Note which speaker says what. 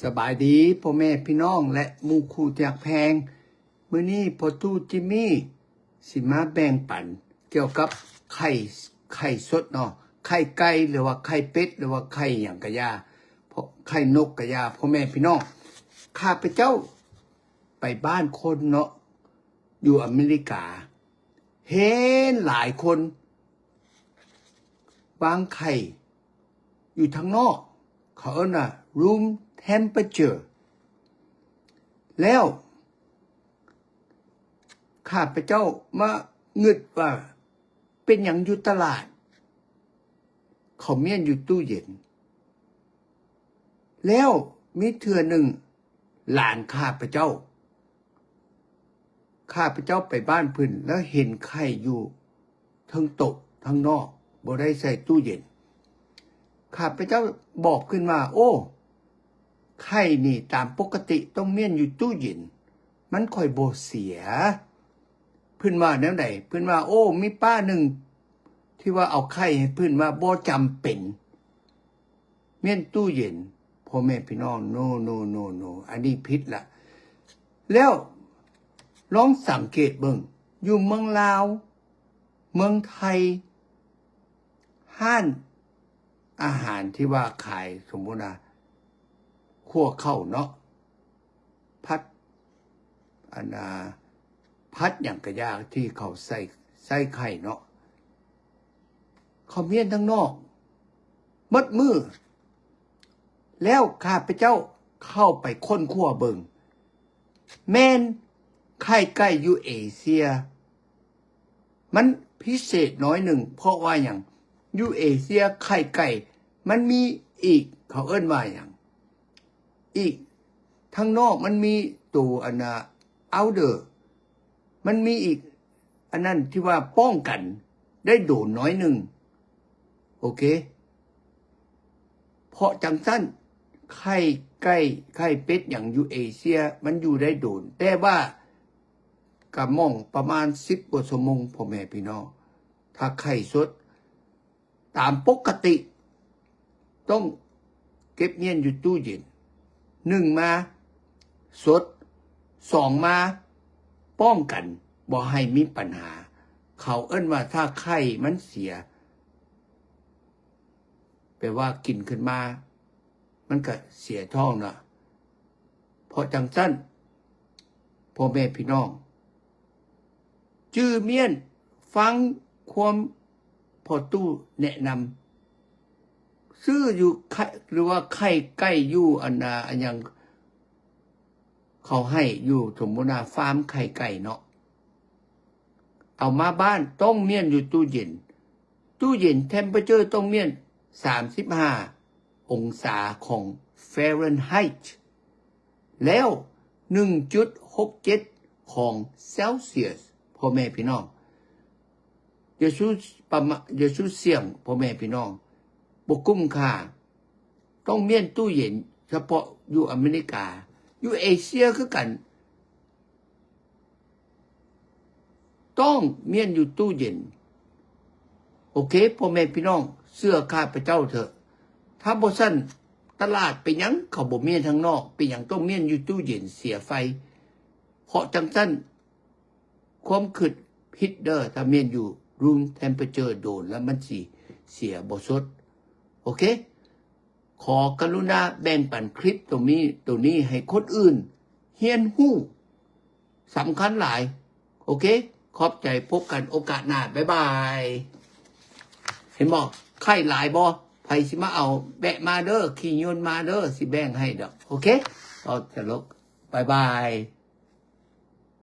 Speaker 1: สบายดีพ่อแม่พี่น้องและหมู่คู่ที่รักแพงมื้อนี้พ่อตู้จิมมี่สิมาแบ่งปันเกี่ยวกับไข่สดเนาะไข่ไก่หรือว่าไข่เป็ดหรือว่าไข่หยังกะยาเพราะไข่นกกะยาพ่อแม่พี่น้องข้าพเจ้าไปบ้านคนเนาะอยู่อเมริกาเห็นหลายคนวางไข่อยู่ทางนอกเขาเอิ้นว่า room temperature แล้วข้าพเจ้ามาเงึดว่าเป็นอย่างอยู่ตลาดเขาเมียนอยู่ตู้เย็นแล้วมีเทื่อหนึ่งหลานข้าพเจ้าไปบ้านเพิ่นแล้วเห็นไข่อยู่ทั้งโต๊ะทั้งนอกบ่ได้ใส่ตู้เย็นข้าพเจ้าบอกขึ้นมาโอ้ไข่นี่ตามปกติต้องเมียนอยู่ตู้เย็นมันค่อยบ่เสียเพิ่นว่าแนวไหนเพิ่นว่าโอ้มีป้าหนึ่งที่ว่าเอาไข่ให้เพิ่นว่าบ่จำเป็นเมียนตู้เย็นพ่อแม่พี่น้องโนอันนี้ผิดละแล้วลองสังเกตเบิ่งอยู่เมืองลาวเมืองไทยห้านอาหารที่ว่าขายสมมุติว่าคั่วข้าวเนาะพัดพัดอย่างกระยาที่เขาใส่ไข่เนาะเขาเมียนทั้งนอกมัดมือแล้วข้าพเจ้าเข้าไปค้นคว้าเบิ่งแม่นไข่ไก่อยู่เอเชียมันพิเศษน้อยหนึ่งเพราะว่าอย่างอยู่เอเชียไข่ไก่มันมีอีกเขาเอิ้นว่าอย่างอีกทางนอกมันมีตัวouter มันมีอีกอันนั้นที่ว่าป้องกันได้โดนน้อยหนึ่งโอเคเพราะจังสั้นไข่ไก่ไข่เป็ดอย่างอยู่เอเชียมันอยู่ได้โดนแต่ว่ากะม่องประมาณ10 กว่าชั่วโมงพ่อแม่พี่น้องถ้าไข่สดตามปกติต้องเก็บเงียนอยู่ตู้เย็น1มาสด2มาป้องกันบ่ให้มีปัญหาเขาเอิ้นว่าถ้าไข่มันเสียแปลว่ากินขึ้นมามันก็เสียท้องนะเพราะจังสั้นพ่อแม่พี่น้องจื้อเมียนฟังความพอตู้แนะนำซื้ออยู่ไข่หรือว่าไข่ใกล้อยู่อันยังเขาให้อยู่สมมุติว่าฟาร์มไข่ไก่เนาะเอามาบ้านต้องเมียนอยู่ตู้เย็นเทมเปอเรเจอร์ต้องเมียน35 องศาของฟาเรนไฮต์แล้ว 1.67 ของเซลเซียสพ่อแม่พี่น้องอย่าสู้เสี่ยงพ่อแม่พี่น้องบ่คุ้มค่าต้องเมียนตู้เย็นเฉพาะอยู่อเมริกาอยู่เอเชียคือกันต้องเมียนอยู่ตู้เย็นโอเคพ่อแม่พี่น้องเสื้อข้าพเจ้าเถอะถ้าบ่ซั่นตลาดไปหยังเขาบ่เมียนทางนอกไปหยังต้องเมียนอยู่ตู้เย็นเสียไฟเพราะจังซั่นความคิดผิดเด้อถ้าเมียนอยู่ room temperature โดนแล้วมันสิเสียบ่สดโอเคขอกรุณาแบ่งปันคลิปตรงนี้ให้คนอื่นเฮียนฮู้สำคัญหลายโอเคขอบใจพบกันโอกาสหน้าบ๊ายบายเห็นบอกไข่หลายบ่ไผสิมาเอาแบะมาเด้อขี่ยนต์มาเด้อสิแบ่งให้ดอกโอเคเราจะลกบ๊ายบาย